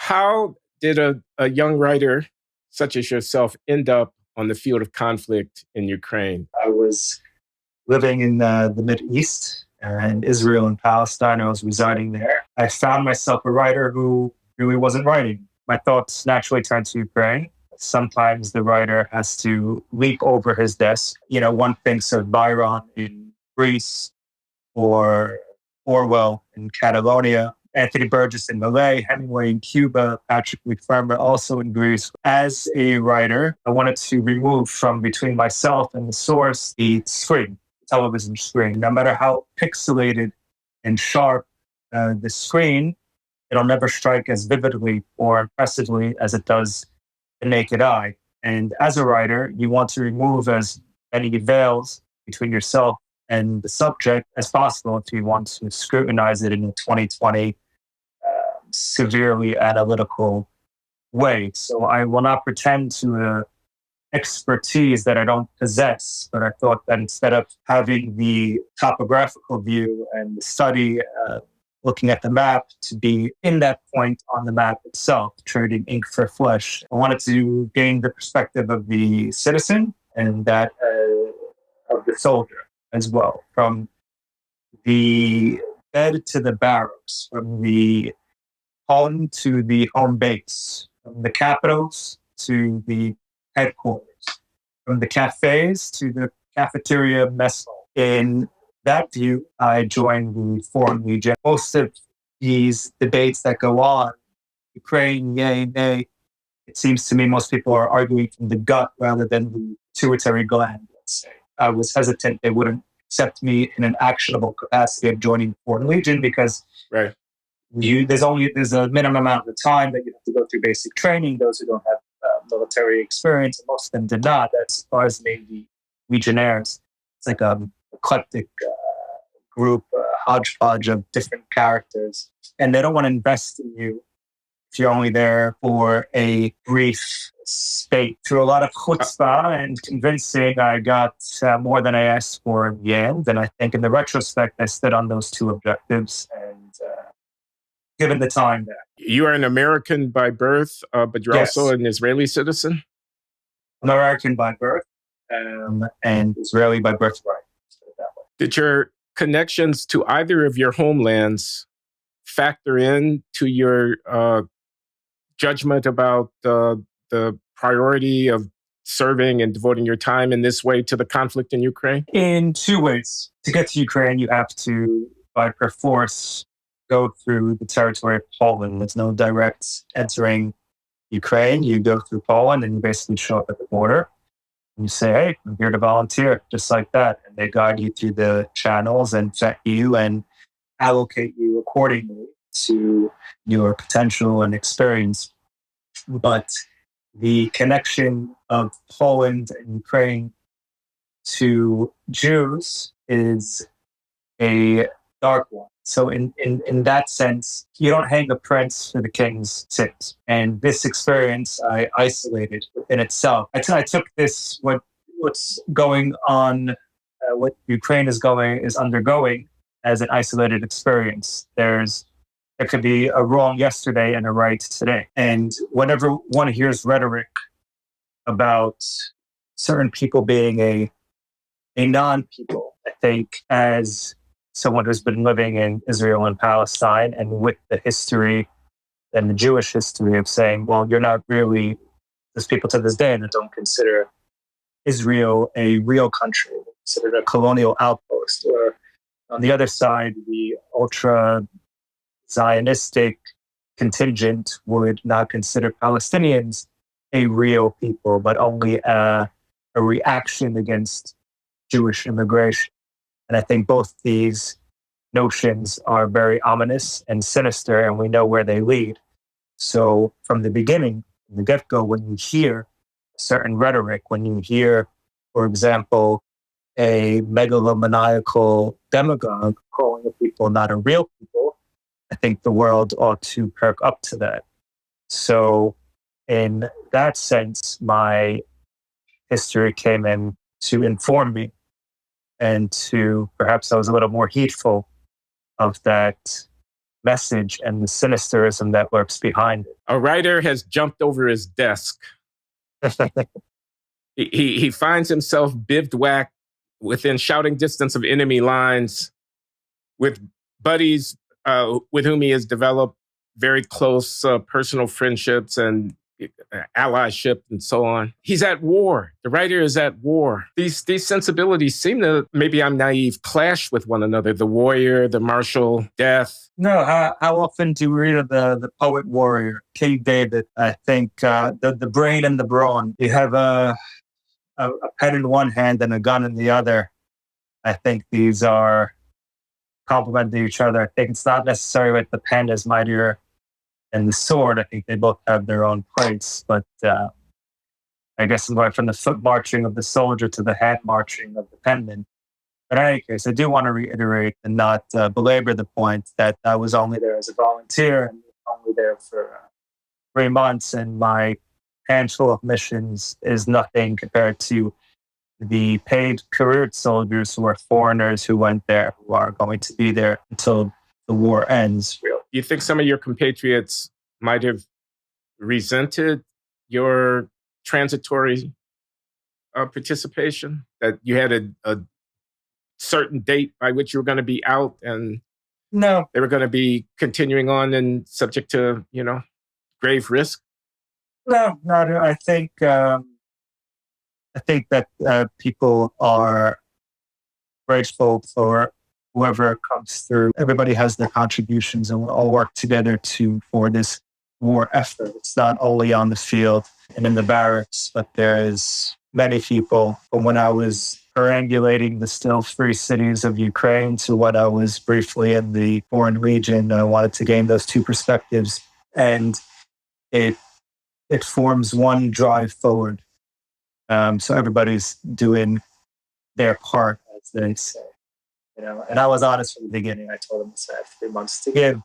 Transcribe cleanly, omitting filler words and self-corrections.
How did a young writer such as yourself end up on the field of conflict in Ukraine? I was living in the Middle East and Israel and Palestine. I was residing there. I found myself a writer who really wasn't writing. My thoughts naturally turned to Ukraine. Sometimes the writer has to leap over his desk. One thinks of Byron in Greece or Orwell in Catalonia, Anthony Burgess in Malay, Hemingway in Cuba, Patrick Farmer also in Greece. As a writer, I wanted to remove from between myself and the source the screen, television screen. No matter how pixelated and sharp the screen, it'll never strike as vividly or impressively as it does the naked eye. And as a writer, you want to remove as many veils between yourself and the subject as possible if you want to scrutinize it in a 2020 severely analytical way. So I will not pretend to expertise that I don't possess, but I thought that instead of having the topographical view and the study, looking at the map, to be in that point on the map itself, trading ink for flesh, I wanted to gain the perspective of the citizen and that of the soldier as well, from the bed to the barracks, from the home to the home base, from the capitals to the headquarters, from the cafes to the cafeteria mess hall. In that view, I joined the Foreign Legion. Most of these debates that go on, Ukraine, yay, nay, it seems to me most people are arguing from the gut rather than the pituitary gland, let's say. I was hesitant they wouldn't accept me in an actionable capacity of joining the Foreign Legion because right. There's a minimum amount of time that you have to go through basic training. Those who don't have military experience, and most of them did not. That as far as made the Legionnaires. It's like an eclectic group, hodgepodge of different characters, and they don't want to invest in you if you're only there for a brief spate. Through a lot of chutzpah and convincing, I got more than I asked for in the end. And I think in the retrospect, I stood on those two objectives. And given the time there. You are an American by birth, but you're also an Israeli citizen? I'm American by birth and Israeli by birthright. Did your connections to either of your homelands factor in to your judgment about the priority of serving and devoting your time in this way to the conflict in Ukraine? In two ways. To get to Ukraine, you have to, by perforce, go through the territory of Poland. There's no direct entering Ukraine. You go through Poland and you basically show up at the border. And you say, hey, I'm here to volunteer, just like that. And they guide you through the channels and vet you and allocate you accordingly to your potential and experience. But the connection of Poland and Ukraine to Jews is a dark one. So in that sense, you don't hang a prince for the king's sins. And this experience I isolated within itself. I took this, what's going on, what Ukraine is undergoing as an isolated experience. There could be a wrong yesterday and a right today. And whenever one hears rhetoric about certain people being a non-people, I think as someone who's been living in Israel and Palestine and with the history and the Jewish history of saying, well, you're not really, there's people to this day that don't consider Israel a real country, they consider it a colonial outpost. Or on the other side, the ultra-Zionistic contingent would not consider Palestinians a real people, but only a reaction against Jewish immigration. And I think both these notions are very ominous and sinister, and we know where they lead. So from the beginning, from the get-go, when you hear certain rhetoric, when you hear, for example, a megalomaniacal demagogue calling the people not a real people, I think the world ought to perk up to that. So in that sense, my history came in to inform me, and to perhaps I was a little more heedful of that message and the sinisterism that lurks behind A writer has jumped over his desk. it. He finds himself bivouacked within shouting distance of enemy lines with buddies with whom he has developed very close personal friendships and allyship and so on. He's at war. The writer is at war. These sensibilities seem to, maybe I'm naive, clash with one another. The warrior, the martial death. No, how often do you read of the poet warrior, King David? I think the brain and the brawn. You have a pen in one hand and a gun in the other. I think these are complementing each other. I think it's not necessarily that the pen is mightier than the sword. I think they both have their own place. But I guess I'm going from the foot marching of the soldier to the hand marching of the penman. But in any case, I do want to reiterate and not belabor the point that I was only there as a volunteer and only there for 3 months, and my handful of missions is nothing compared to the paid career soldiers who are foreigners who went there, who are going to be there until the war ends. Really. You think some of your compatriots might have resented your transitory participation? That you had a certain date by which you were going to be out, and No, they were going to be continuing on and subject to, grave risk? no, not. I think that people are grateful for whoever comes through. Everybody has their contributions, and we'll all work together for this war effort. It's not only on the field and in the barracks, but there's many people. From when I was perambulating the still free cities of Ukraine to when I was briefly in the foreign region, I wanted to gain those two perspectives, and it forms one drive forward. So everybody's doing their part, as they say. And I was honest from the beginning. I told them I had 3 months to give.